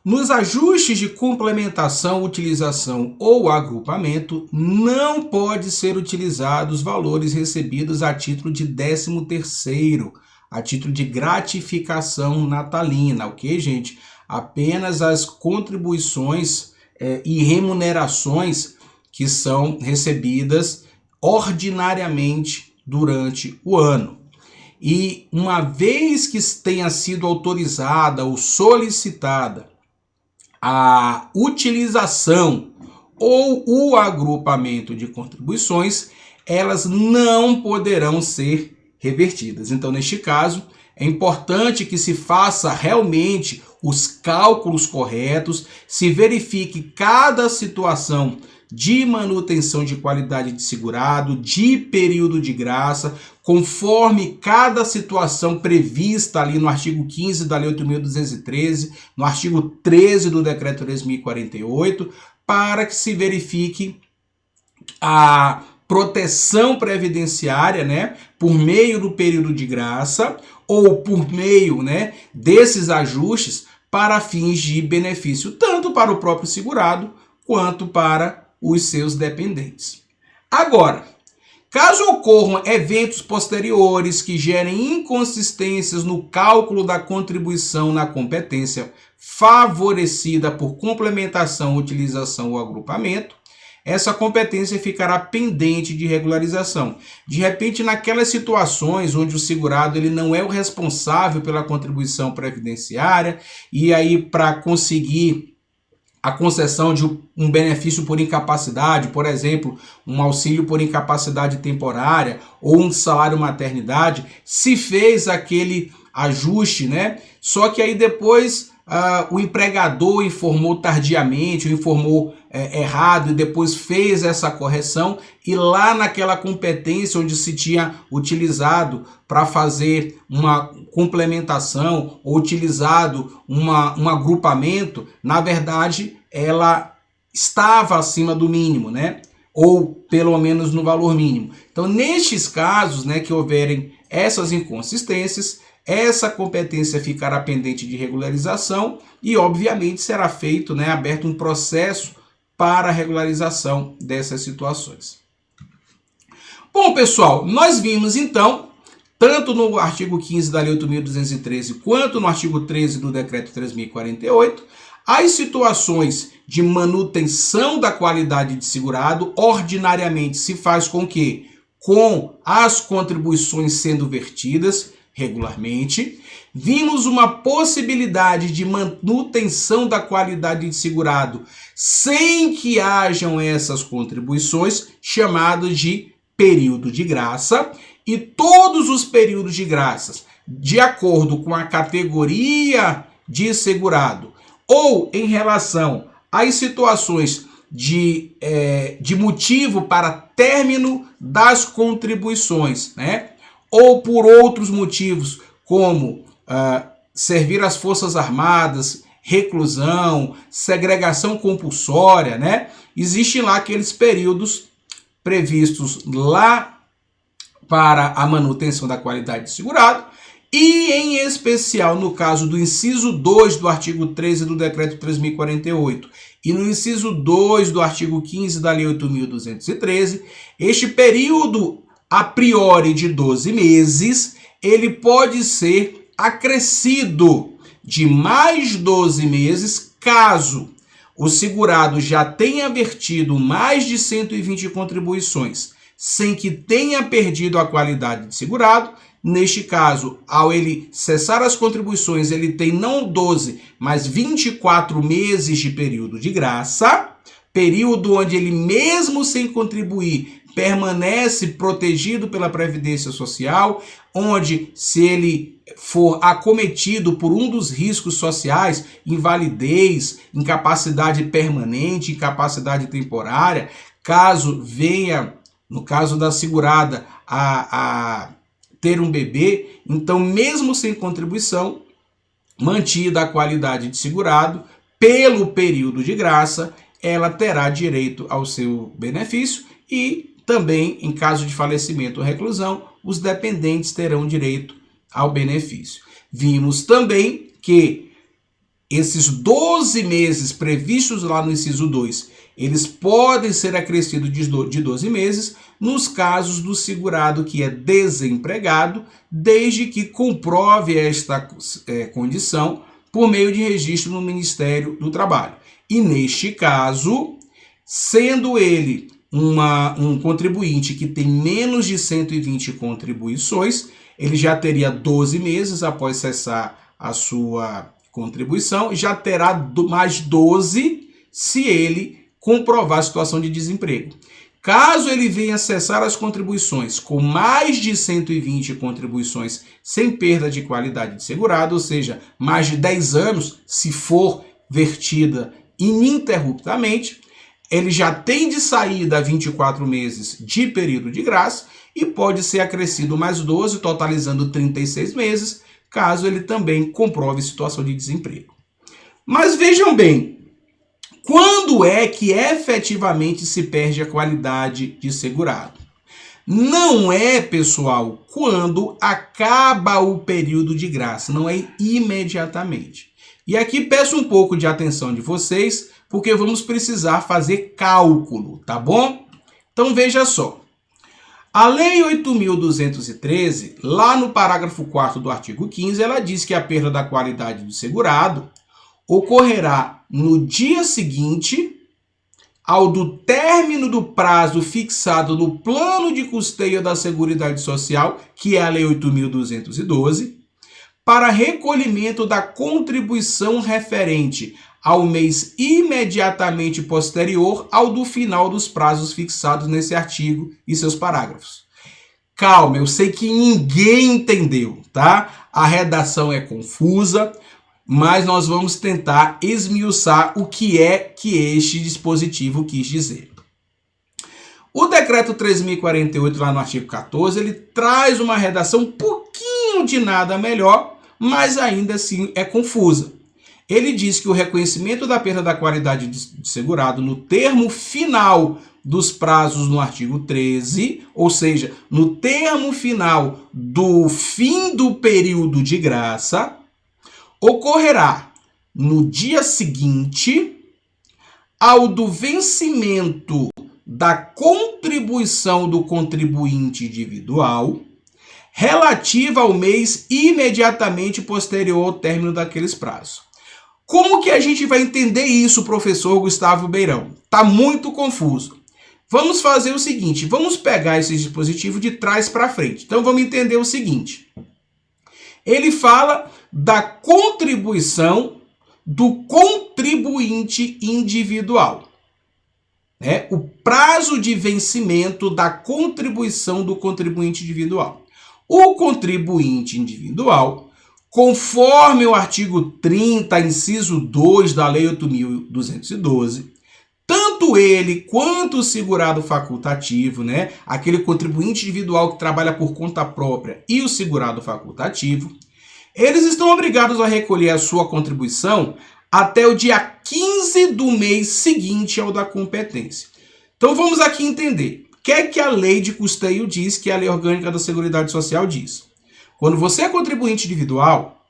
Nos ajustes de complementação, utilização ou agrupamento, não pode ser utilizados valores recebidos a título de 13º, a título de gratificação natalina, ok, gente? Apenas as contribuições e remunerações que são recebidas ordinariamente durante o ano. E uma vez que tenha sido autorizada ou solicitada a utilização ou o agrupamento de contribuições, elas não poderão ser revertidas. Então, neste caso, é importante que se faça realmente os cálculos corretos, se verifique cada situação de manutenção de qualidade de segurado, de período de graça, conforme cada situação prevista ali no artigo 15 da Lei 8.213, no artigo 13 do Decreto 3.048, para que se verifique a proteção previdenciária, né, por meio do período de graça ou por meio, né, desses ajustes para fins de benefício tanto para o próprio segurado quanto para os seus dependentes. Agora, caso ocorram eventos posteriores que gerem inconsistências no cálculo da contribuição na competência favorecida por complementação, utilização ou agrupamento, essa competência ficará pendente de regularização. De repente, naquelas situações onde o segurado ele não é o responsável pela contribuição previdenciária e aí para conseguir a concessão de um benefício por incapacidade, por exemplo, um auxílio por incapacidade temporária ou um salário maternidade, se fez aquele ajuste, né? Só que aí depois o empregador informou tardiamente, ou informou errado e depois fez essa correção e lá naquela competência onde se tinha utilizado para fazer uma complementação ou utilizado um agrupamento, na verdade ela estava acima do mínimo, né? Ou pelo menos no valor mínimo. Então, nestes casos, né, que houverem essas inconsistências, essa competência ficará pendente de regularização e, obviamente, será feito, né, aberto um processo para a regularização dessas situações. Bom, pessoal, nós vimos, então, tanto no artigo 15 da Lei 8.213 quanto no artigo 13 do Decreto 3.048, as situações de manutenção da qualidade de segurado ordinariamente se faz com que, com as contribuições sendo vertidas regularmente, vimos uma possibilidade de manutenção da qualidade de segurado sem que hajam essas contribuições, chamado de período de graça, e todos os períodos de graças, de acordo com a categoria de segurado ou em relação às situações de motivo para término das contribuições, né? Ou por outros motivos, como servir às Forças Armadas, reclusão, segregação compulsória, né? Existem lá aqueles períodos previstos lá para a manutenção da qualidade de segurado, e em especial no caso do inciso 2 do artigo 13 do Decreto 3.048 e no inciso 2 do artigo 15 da Lei 8.213, este período a priori de 12 meses, ele pode ser acrescido de mais 12 meses caso o segurado já tenha vertido mais de 120 contribuições sem que tenha perdido a qualidade de segurado. Neste caso, ao ele cessar as contribuições, ele tem não 12, mas 24 meses de período de graça, período onde ele, mesmo sem contribuir, permanece protegido pela Previdência Social, onde, se ele for acometido por um dos riscos sociais, invalidez, incapacidade permanente, incapacidade temporária, caso venha, no caso da segurada, a ter um bebê, então, mesmo sem contribuição, mantida a qualidade de segurado, pelo período de graça, ela terá direito ao seu benefício e também, em caso de falecimento ou reclusão, os dependentes terão direito ao benefício. Vimos também que esses 12 meses previstos lá no inciso 2, eles podem ser acrescidos de 12 meses nos casos do segurado que é desempregado, desde que comprove esta condição por meio de registro no Ministério do Trabalho. E neste caso, sendo ele um contribuinte que tem menos de 120 contribuições, ele já teria 12 meses após cessar a sua contribuição, já terá mais 12 se ele comprovar a situação de desemprego. Caso ele venha cessar as contribuições com mais de 120 contribuições sem perda de qualidade de segurado, ou seja, mais de 10 anos, se for vertida ininterruptamente, ele já tem de saída 24 meses de período de graça e pode ser acrescido mais 12, totalizando 36 meses, caso ele também comprove situação de desemprego. Mas vejam bem, quando é que efetivamente se perde a qualidade de segurado? Não é, pessoal, quando acaba o período de graça, não é imediatamente. E aqui peço um pouco de atenção de vocês, porque vamos precisar fazer cálculo, tá bom? Então veja só. A Lei 8.213, lá no parágrafo 4º do artigo 15, ela diz que a perda da qualidade do segurado ocorrerá no dia seguinte ao do término do prazo fixado no plano de custeio da Seguridade Social, que é a Lei 8.212, para recolhimento da contribuição referente ao mês imediatamente posterior ao do final dos prazos fixados nesse artigo e seus parágrafos. Calma, eu sei que ninguém entendeu, tá? A redação é confusa, mas nós vamos tentar esmiuçar o que é que este dispositivo quis dizer. O decreto 3.048, lá no artigo 14, ele traz uma redação um pouquinho de nada melhor, mas ainda assim é confusa. Ele diz que o reconhecimento da perda da qualidade de segurado no termo final dos prazos no artigo 13, ou seja, no termo final do fim do período de graça, ocorrerá no dia seguinte ao do vencimento da contribuição do contribuinte individual relativa ao mês imediatamente posterior ao término daqueles prazos. Como que a gente vai entender isso, professor Gustavo Beirão? Está muito confuso. Vamos fazer o seguinte, vamos pegar esse dispositivo de trás para frente. Então vamos entender o seguinte. Ele fala da contribuição do contribuinte individual. O prazo de vencimento da contribuição do contribuinte individual. O contribuinte individual, conforme o artigo 30, inciso 2 da Lei 8.212, tanto ele quanto o segurado facultativo, aquele contribuinte individual que trabalha por conta própria e o segurado facultativo, eles estão obrigados a recolher a sua contribuição até o dia 15 do mês seguinte ao da competência. Então vamos aqui entender. O que é que a lei de custeio diz, que a Lei Orgânica da Seguridade Social diz? Quando você é contribuinte individual,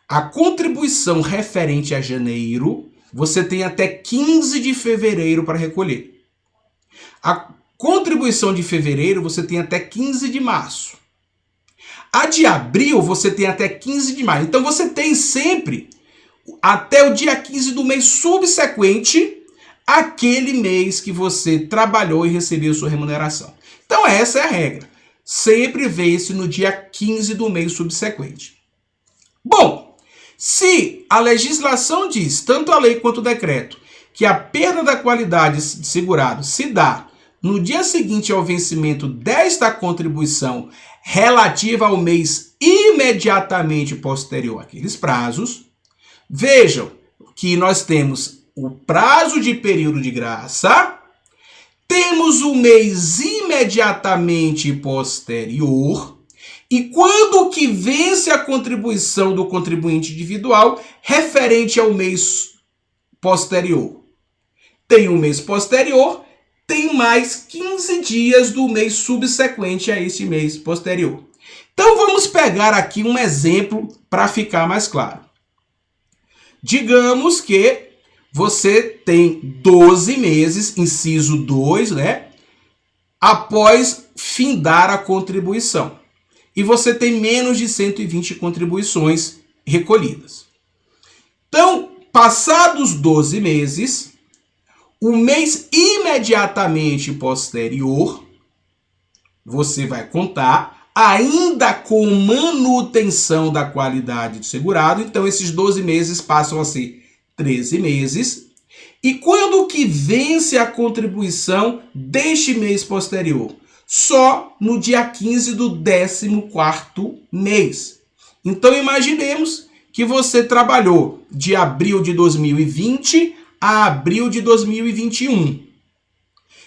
a contribuição referente a janeiro, você tem até 15 de fevereiro para recolher. A contribuição de fevereiro, você tem até 15 de março. A de abril, você tem até 15 de maio. Então, você tem sempre até o dia 15 do mês subsequente àquele mês que você trabalhou e recebeu sua remuneração. Então, essa é a regra. Sempre vence no dia 15 do mês subsequente. Bom, se a legislação diz, tanto a lei quanto o decreto, que a perda da qualidade de segurado se dá no dia seguinte ao vencimento desta contribuição relativa ao mês imediatamente posterior àqueles prazos, vejam que nós temos o prazo de período de graça, temos o mês imediatamente posterior, e quando que vence a contribuição do contribuinte individual referente ao mês posterior? Tem o mês posterior, tem mais 15 dias do mês subsequente a este mês posterior. Então vamos pegar aqui um exemplo para ficar mais claro. digamos que você tem 12 meses, inciso 2, né? Após findar a contribuição. E você tem menos de 120 contribuições recolhidas. Então, passados 12 meses, o mês imediatamente posterior, você vai contar, ainda com manutenção da qualidade do segurado. Então, esses 12 meses passam a ser 13 meses. E quando que vence a contribuição deste mês posterior? Só no dia 15 do 14º mês. Então, imaginemos que você trabalhou de abril de 2020 a abril de 2021.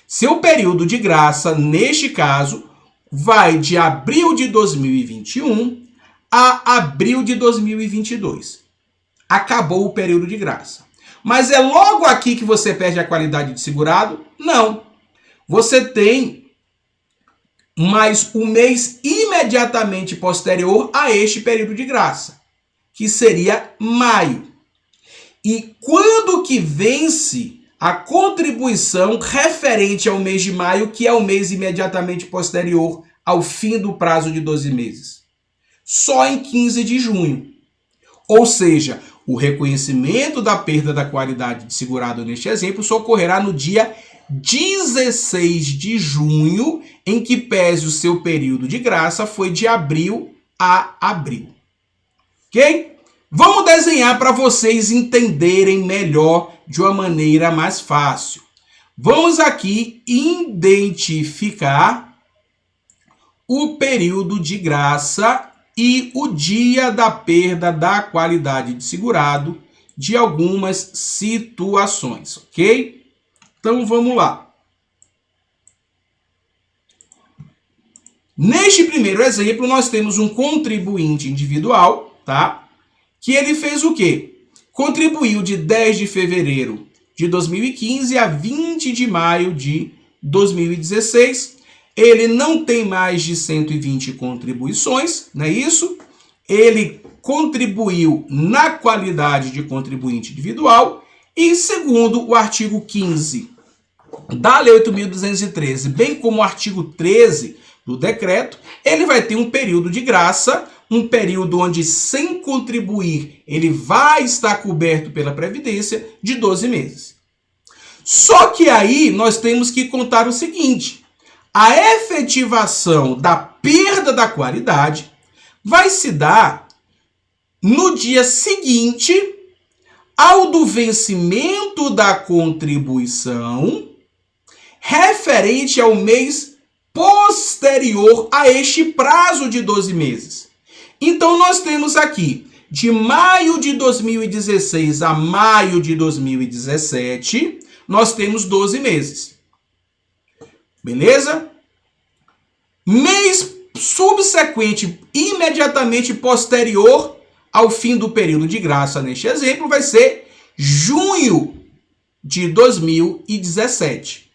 Seu período de graça, neste caso, vai de abril de 2021 a abril de 2022. Acabou o período de graça. Mas é logo aqui que você perde a qualidade de segurado? Não. Você tem mais um mês imediatamente posterior a este período de graça, que seria maio. E quando que vence a contribuição referente ao mês de maio, que é o mês imediatamente posterior ao fim do prazo de 12 meses? Só em 15 de junho. Ou seja, o reconhecimento da perda da qualidade de segurado neste exemplo só ocorrerá no dia 16 de junho, em que pese o seu período de graça foi de abril a abril. Ok? Vamos desenhar para vocês entenderem melhor de uma maneira mais fácil. Vamos aqui identificar o período de graça e o dia da perda da qualidade de segurado de algumas situações, ok? Então vamos lá. Neste primeiro exemplo, nós temos um contribuinte individual, tá? Que ele fez o quê? Contribuiu de 10 de fevereiro de 2015 a 20 de maio de 2016. Ele não tem mais de 120 contribuições, não é isso? Ele contribuiu na qualidade de contribuinte individual e, segundo o artigo 15 da Lei 8.213, bem como o artigo 13 do decreto, ele vai ter um período de graça, um período onde, sem contribuir, ele vai estar coberto pela Previdência de 12 meses. Só que aí nós temos que contar o seguinte: a efetivação da perda da qualidade vai se dar no dia seguinte ao do vencimento da contribuição referente ao mês posterior a este prazo de 12 meses. Então, nós temos aqui, de maio de 2016 a maio de 2017, nós temos 12 meses. Beleza? Mês subsequente, imediatamente posterior ao fim do período de graça, neste exemplo, vai ser junho de 2017.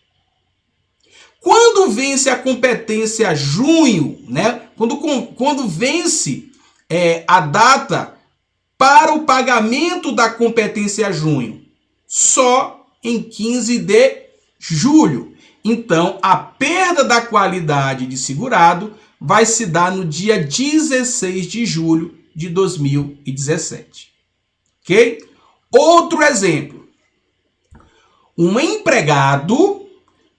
Quando vence a competência junho, né? Quando vence a data para o pagamento da competência junho? Só em 15 de julho. Então, a perda da qualidade de segurado vai se dar no dia 16 de julho de 2017. Ok? Outro exemplo. Um empregado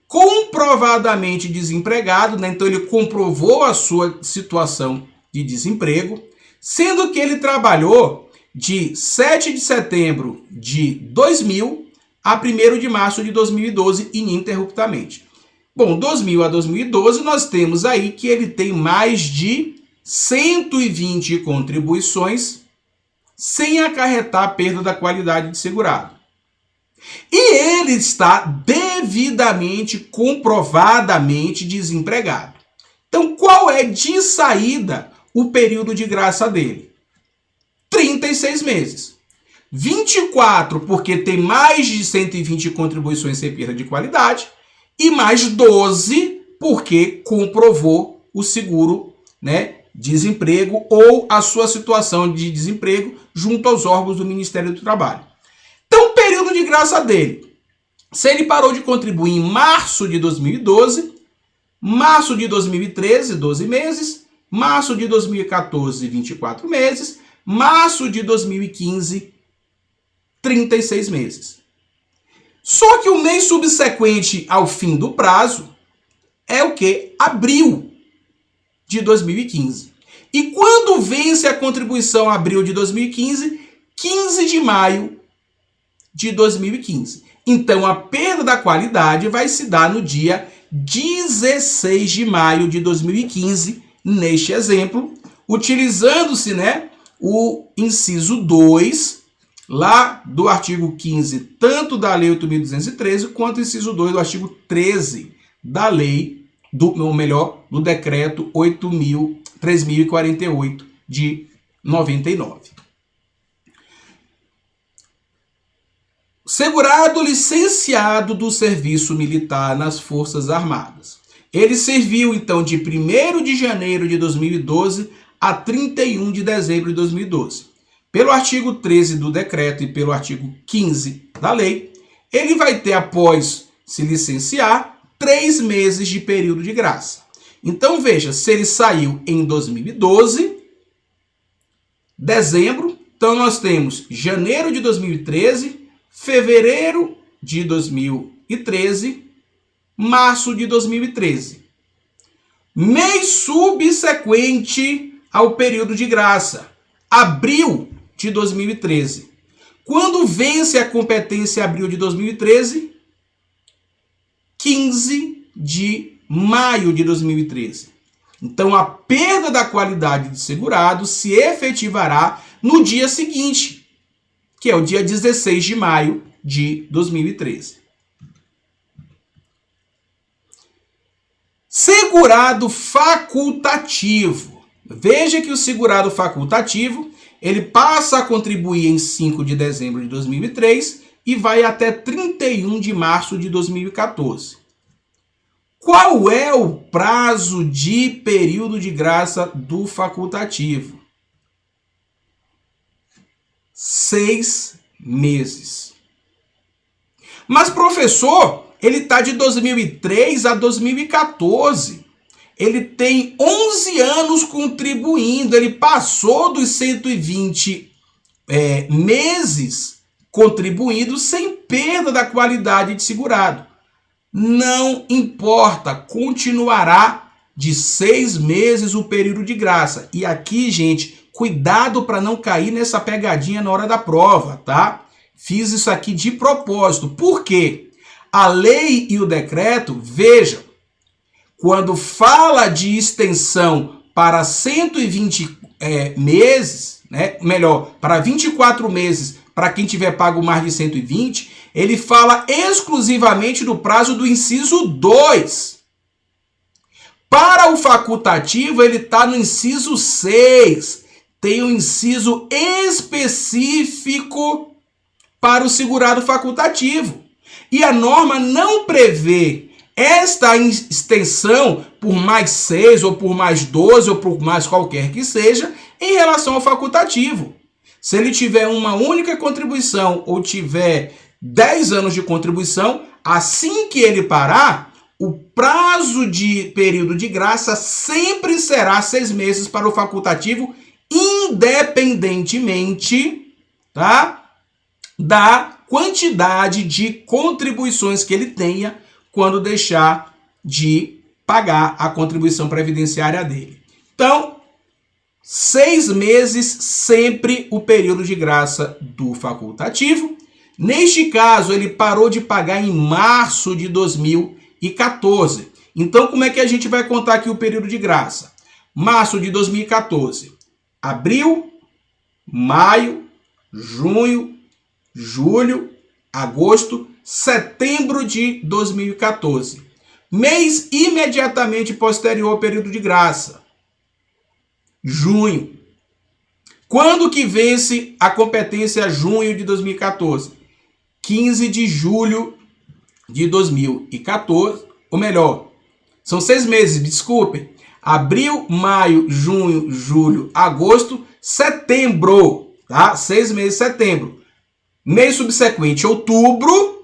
comprovadamente desempregado, né? Então ele comprovou a sua situação de desemprego, sendo que ele trabalhou de 7 de setembro de 2000 a 1º de março de 2012 ininterruptamente. Bom, 2000 a 2012 nós temos aí que ele tem mais de 120 contribuições sem acarretar a perda da qualidade de segurado. E ele está devidamente, comprovadamente desempregado. Então, qual é de saída o período de graça dele? 36 meses. 24 porque tem mais de 120 contribuições sem perda de qualidade e mais 12 porque comprovou o seguro, né, desemprego ou a sua situação de desemprego junto aos órgãos do Ministério do Trabalho. Então, o período de graça dele, se ele parou de contribuir em março de 2012, março de 2013, 12 meses, março de 2014, 24 meses, março de 2015, 36 meses. Só que o mês subsequente ao fim do prazo é o que? Abril de 2015. E quando vence a contribuição abril de 2015? 15 de maio de 2015. Então, a perda da qualidade vai se dar no dia 16 de maio de 2015, neste exemplo, utilizando-se, né, o inciso 2, lá do artigo 15, tanto da Lei 8.213, quanto o inciso 2 do artigo 13 da Lei, ou melhor, do Decreto 3.048 de 99. Segurado licenciado do serviço militar nas Forças Armadas. Ele serviu, então, de 1º de janeiro de 2012 a 31 de dezembro de 2012. Pelo artigo 13 do decreto e pelo artigo 15 da lei, ele vai ter, após se licenciar, 3 meses de período de graça. Então, veja, se ele saiu em 2012, dezembro, então nós temos janeiro de 2013, fevereiro de 2013, março de 2013. Mês subsequente ao período de graça, abril de 2013. Quando vence a competência abril de 2013? 15 de maio de 2013. Então, a perda da qualidade de segurado se efetivará no dia seguinte, que é o dia 16 de maio de 2013. Segurado facultativo. Veja que o segurado facultativo, ele passa a contribuir em 5 de dezembro de 2003 e vai até 31 de março de 2014. Qual é o prazo de período de graça do facultativo? 6 meses. Mas, professor, ele está de 2003 a 2014. Ele tem 11 anos contribuindo. Ele passou dos 120 meses contribuindo sem perda da qualidade de segurado. Não importa, continuará de 6 meses o período de graça. E aqui, gente, cuidado para não cair nessa pegadinha na hora da prova, tá? Fiz isso aqui de propósito. Por quê? A lei e o decreto, vejam, quando fala de extensão para 120 meses, né? Melhor, para 24 meses, para quem tiver pago mais de 120, ele fala exclusivamente do prazo do inciso 2. Para o facultativo, ele está no inciso 6. Tem um inciso específico para o segurado facultativo. E a norma não prevê esta extensão por mais 6, ou por mais 12, ou por mais qualquer que seja, em relação ao facultativo. Se ele tiver uma única contribuição ou tiver 10 anos de contribuição, assim que ele parar, o prazo de período de graça sempre será 6 meses para o facultativo, independentemente, tá, da quantidade de contribuições que ele tenha quando deixar de pagar a contribuição previdenciária dele. Então, 6 meses sempre o período de graça do facultativo. Neste caso, ele parou de pagar em março de 2014. Então, como é que a gente vai contar aqui o período de graça? Março de 2014, abril, maio, junho, julho, agosto, setembro de 2014. Mês imediatamente posterior ao período de graça, junho. Quando que vence a competência junho de 2014? 15 de julho de 2014, ou melhor, são 6 meses, desculpem. abril, maio, junho, julho, agosto, setembro, tá? 6 meses, setembro. Mês subsequente, outubro,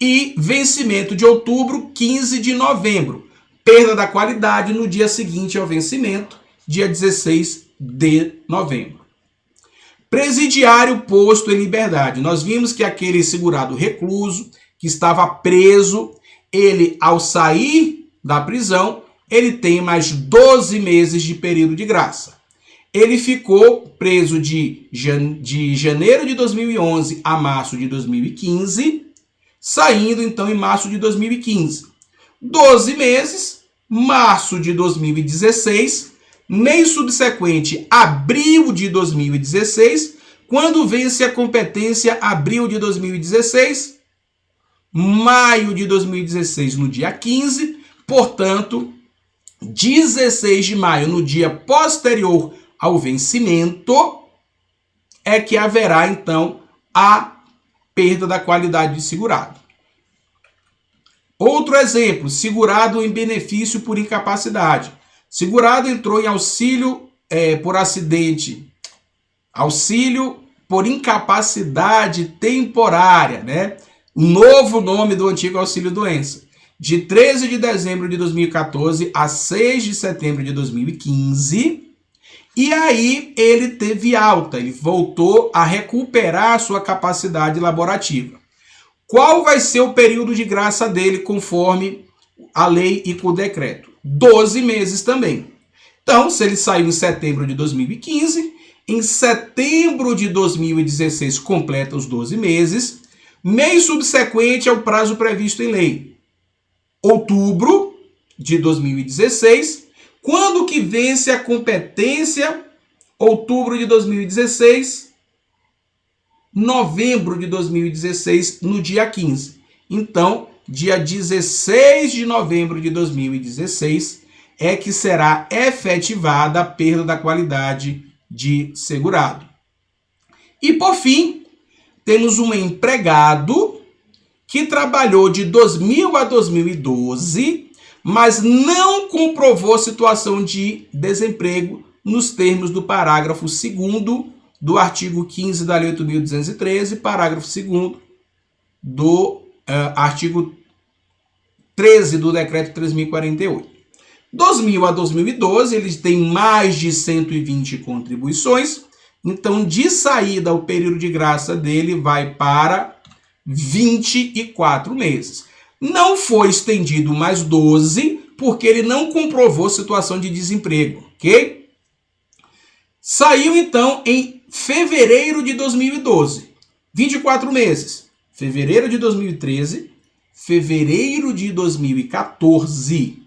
e vencimento de outubro, 15 de novembro. Perda da qualidade no dia seguinte ao vencimento, dia 16 de novembro. Presidiário posto em liberdade. Nós vimos que aquele segurado recluso, que estava preso, ele, ao sair da prisão, ele tem mais 12 meses de período de graça. Ele ficou preso de janeiro de 2011 a março de 2015, saindo então em março de 2015. 12 meses, março de 2016, mês subsequente, abril de 2016, quando vence a competência, abril de 2016, maio de 2016, no dia 15, portanto, 16 de maio, no dia posterior ao vencimento, é que haverá, então, a perda da qualidade de segurado. Outro exemplo, segurado em benefício por incapacidade. Segurado entrou em auxílio por acidente, auxílio por incapacidade temporária, né? Novo nome do antigo auxílio-doença. De 13 de dezembro de 2014 a 6 de setembro de 2015. E aí ele teve alta, ele voltou a recuperar a sua capacidade laborativa. Qual vai ser o período de graça dele conforme a lei e com o decreto? 12 meses também. Então, se ele saiu em setembro de 2015, em setembro de 2016 completa os 12 meses, mês subsequente ao prazo previsto em lei. Outubro de 2016, quando que vence a competência? Outubro de 2016, novembro de 2016, no dia 15. Então, dia 16 de novembro de 2016 é que será efetivada a perda da qualidade de segurado. E, por fim, temos um empregado que trabalhou de 2000 a 2012, mas não comprovou situação de desemprego nos termos do parágrafo 2º do artigo 15 da Lei 8.213, parágrafo 2º do artigo 13 do Decreto 3.048. 2000 a 2012, eles têm mais de 120 contribuições, então de saída o período de graça dele vai para 24 meses. Não foi estendido mais 12, porque ele não comprovou situação de desemprego, ok? Saiu então em fevereiro de 2012, 24 meses. Fevereiro de 2013, fevereiro de 2014.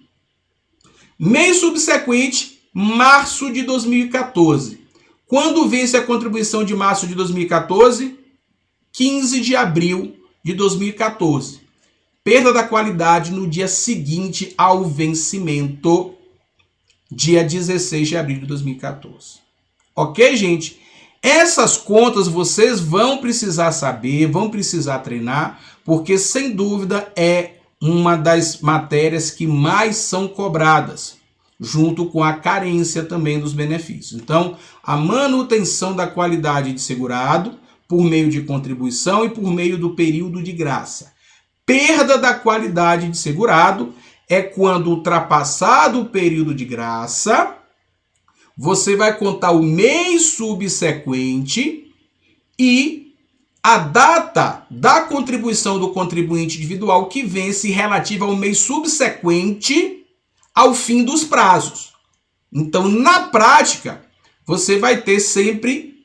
Mês subsequente, março de 2014. Quando vence a contribuição de março de 2014? 15 de abril de 2014. Perda da qualidade no dia seguinte ao vencimento, dia 16 de abril de 2014. Ok, gente? Essas contas vocês vão precisar saber, vão precisar treinar, porque sem dúvida é uma das matérias que mais são cobradas, junto com a carência também dos benefícios. Então, a manutenção da qualidade de segurado por meio de contribuição e por meio do período de graça. Perda da qualidade de segurado é quando ultrapassado o período de graça, você vai contar o mês subsequente e a data da contribuição do contribuinte individual que vence relativa ao mês subsequente ao fim dos prazos. Então, na prática, você vai ter sempre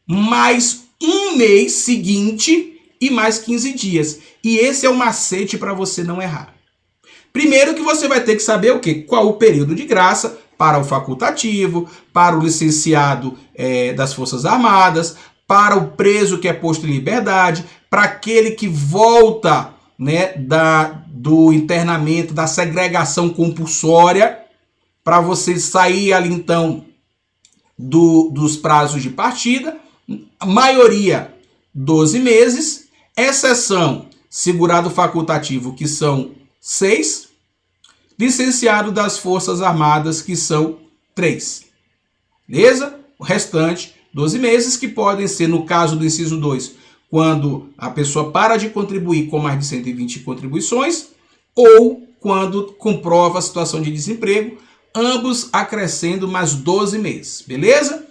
mais um mês seguinte e mais 15 dias. E esse é o macete para você não errar. Primeiro que você vai ter que saber o quê? Qual o período de graça para o facultativo, para o licenciado das Forças Armadas, para o preso que é posto em liberdade, para aquele que volta, né, do internamento, da segregação compulsória, para você sair ali então dos prazos de partida. A maioria 12 meses, exceção segurado facultativo, que são 6. licenciado das Forças Armadas, que são 3. Beleza? O restante, 12 meses, que podem ser, no caso do inciso 2, quando a pessoa para de contribuir com mais de 120 contribuições, ou quando comprova a situação de desemprego, ambos acrescendo mais 12 meses, beleza?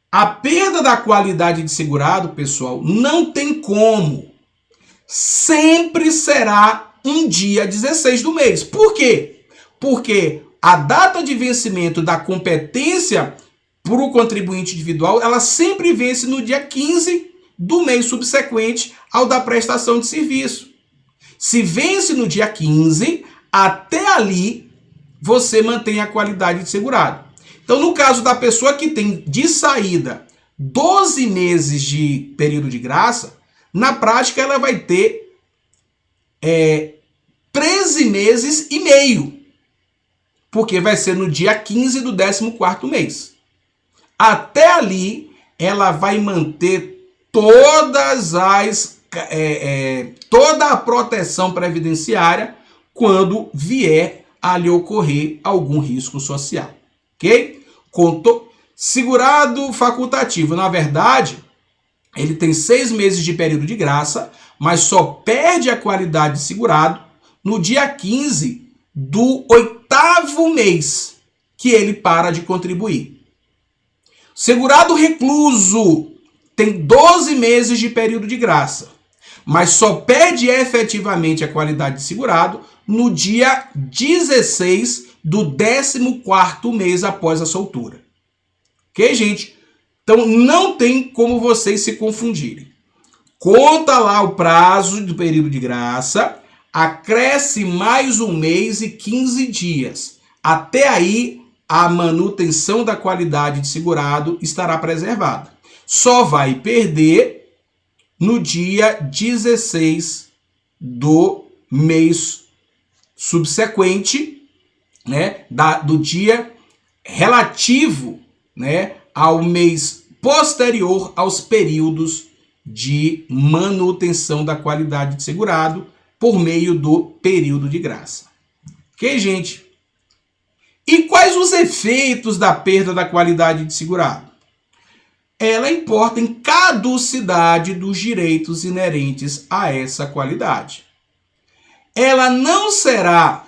A perda da qualidade de segurado, pessoal, não tem como. Sempre será um dia 16 do mês. Por quê? Porque a data de vencimento da competência para o contribuinte individual, ela sempre vence no dia 15 do mês subsequente ao da prestação de serviço. Se vence no dia 15, até ali você mantém a qualidade de segurado. Então, no caso da pessoa que tem de saída 12 meses de período de graça, na prática ela vai ter 13 meses e meio, porque vai ser no dia 15 do 14º mês. Até ali, ela vai manter toda a proteção previdenciária quando vier a lhe ocorrer algum risco social, ok? Segurado facultativo, na verdade, ele tem 6 meses de período de graça, mas só perde a qualidade de segurado no dia 15 do 8º mês que ele para de contribuir. Segurado recluso tem 12 meses de período de graça, mas só perde efetivamente a qualidade de segurado no dia 16 do 14º mês após a soltura. Ok, gente? Então não tem como vocês se confundirem. Conta lá o prazo do período de graça, acresce mais 1 mês e 15 dias. Até aí, a manutenção da qualidade de segurado estará preservada. Só vai perder no dia 16 do mês subsequente, né, do dia relativo, né, ao mês posterior aos períodos de manutenção da qualidade de segurado por meio do período de graça. Ok, gente? E quais os efeitos da perda da qualidade de segurado? Ela importa em caducidade dos direitos inerentes a essa qualidade. Ela não será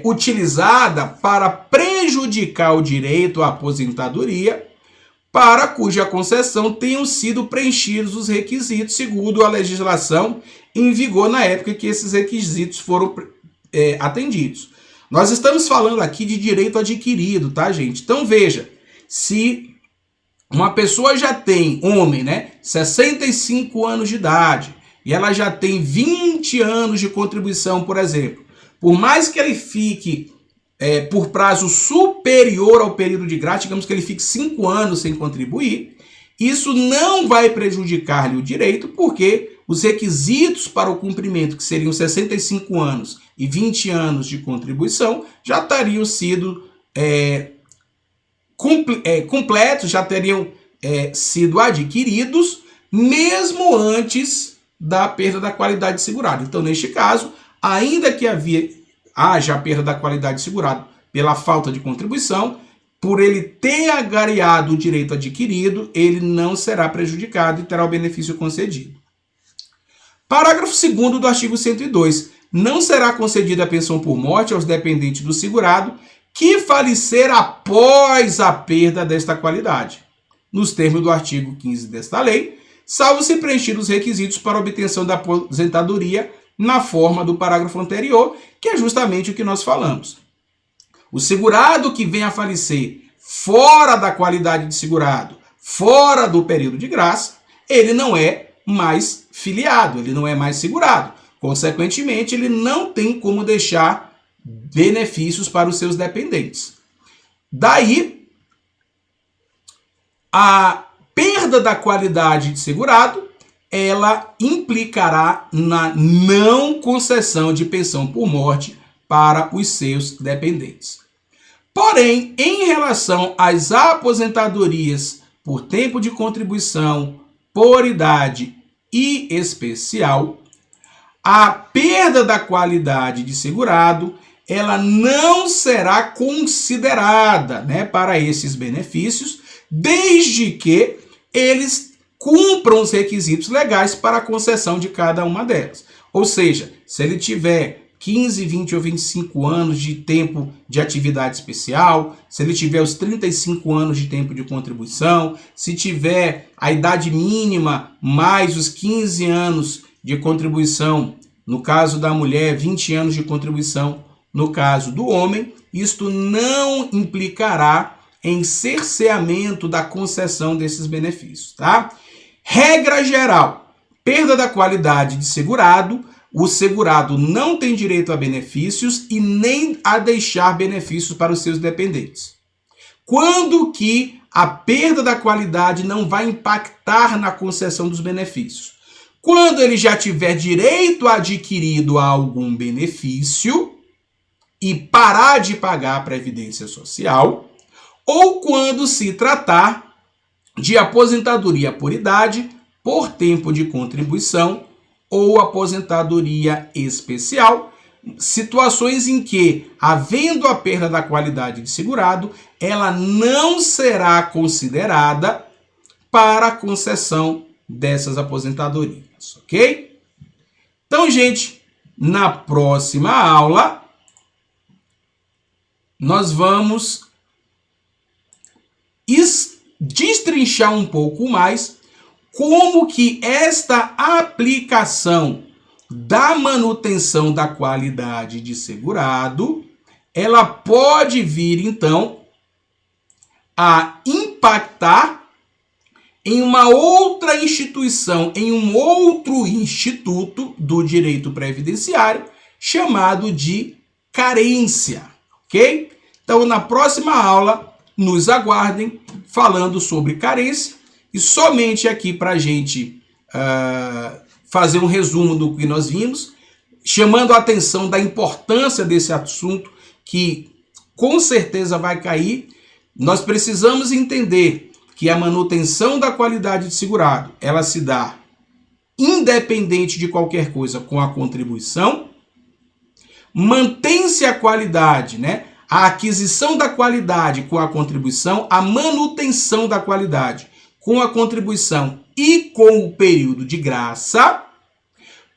utilizada para prejudicar o direito à aposentadoria para cuja concessão tenham sido preenchidos os requisitos segundo a legislação em vigor na época que esses requisitos foram atendidos. Nós estamos falando aqui de direito adquirido, tá, gente? Então, veja, se uma pessoa já tem, homem, né, 65 anos de idade, e ela já tem 20 anos de contribuição, por exemplo, por mais que ele fique por prazo superior ao período de graça, digamos que ele fique 5 anos sem contribuir, isso não vai prejudicar-lhe o direito, porque os requisitos para o cumprimento, que seriam 65 anos e 20 anos de contribuição, já teriam sido completos, já teriam sido adquiridos, mesmo antes da perda da qualidade de segurado. Então, neste caso, ainda que haja a perda da qualidade de segurado pela falta de contribuição, por ele ter agariado o direito adquirido, ele não será prejudicado e terá o benefício concedido. Parágrafo 2º do artigo 102. Não será concedida a pensão por morte aos dependentes do segurado que falecer após a perda desta qualidade, nos termos do artigo 15 desta lei, salvo se preenchidos os requisitos para obtenção da aposentadoria na forma do parágrafo anterior, que é justamente o que nós falamos. O segurado que vem a falecer fora da qualidade de segurado, fora do período de graça, ele não é mais filiado, ele não é mais segurado. Consequentemente, ele não tem como deixar benefícios para os seus dependentes. Daí, a perda da qualidade de segurado, ela implicará na não concessão de pensão por morte para os seus dependentes. Porém, em relação às aposentadorias por tempo de contribuição, por idade e especial, a perda da qualidade de segurado, ela não será considerada, né, para esses benefícios, desde que eles cumpram os requisitos legais para a concessão de cada uma delas. Ou seja, se ele tiver 15, 20 ou 25 anos de tempo de atividade especial, se ele tiver os 35 anos de tempo de contribuição, se tiver a idade mínima mais os 15 anos de contribuição, no caso da mulher, 20 anos de contribuição, no caso do homem, isto não implicará em cerceamento da concessão desses benefícios, tá? Regra geral, perda da qualidade de segurado, o segurado não tem direito a benefícios e nem a deixar benefícios para os seus dependentes. Quando que a perda da qualidade não vai impactar na concessão dos benefícios? Quando ele já tiver direito adquirido a algum benefício e parar de pagar a Previdência Social, ou quando se tratar de aposentadoria por idade, por tempo de contribuição ou aposentadoria especial, situações em que, havendo a perda da qualidade de segurado, ela não será considerada para a concessão dessas aposentadorias, ok? Então, gente, na próxima aula, nós vamos destrinchar um pouco mais como que esta aplicação da manutenção da qualidade de segurado, ela pode vir, então, a impactar em uma outra instituição, em um outro instituto do direito previdenciário, chamado de carência, ok? Então, na próxima aula, nos aguardem falando sobre carência. E somente aqui para a gente fazer um resumo do que nós vimos, chamando a atenção da importância desse assunto, que com certeza vai cair. Nós precisamos entender que a manutenção da qualidade de segurado, ela se dá independente de qualquer coisa com a contribuição. Mantém-se a qualidade, né? A aquisição da qualidade com a contribuição, a manutenção da qualidade com a contribuição e com o período de graça,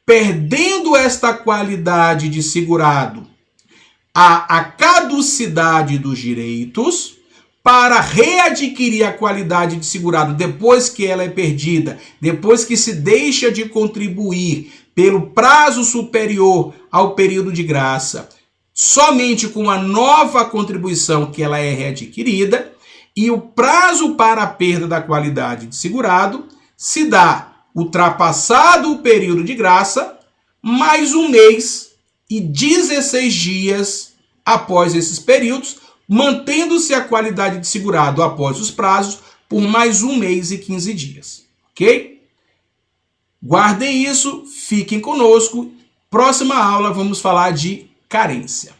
perdendo esta qualidade de segurado a caducidade dos direitos, para readquirir a qualidade de segurado depois que ela é perdida, depois que se deixa de contribuir pelo prazo superior ao período de graça, somente com a nova contribuição que ela é readquirida. E o prazo para a perda da qualidade de segurado se dá ultrapassado o período de graça, mais 1 mês e 16 dias após esses períodos, mantendo-se a qualidade de segurado após os prazos por mais 1 mês e 15 dias. Ok? Guardem isso, fiquem conosco. Próxima aula vamos falar de carência.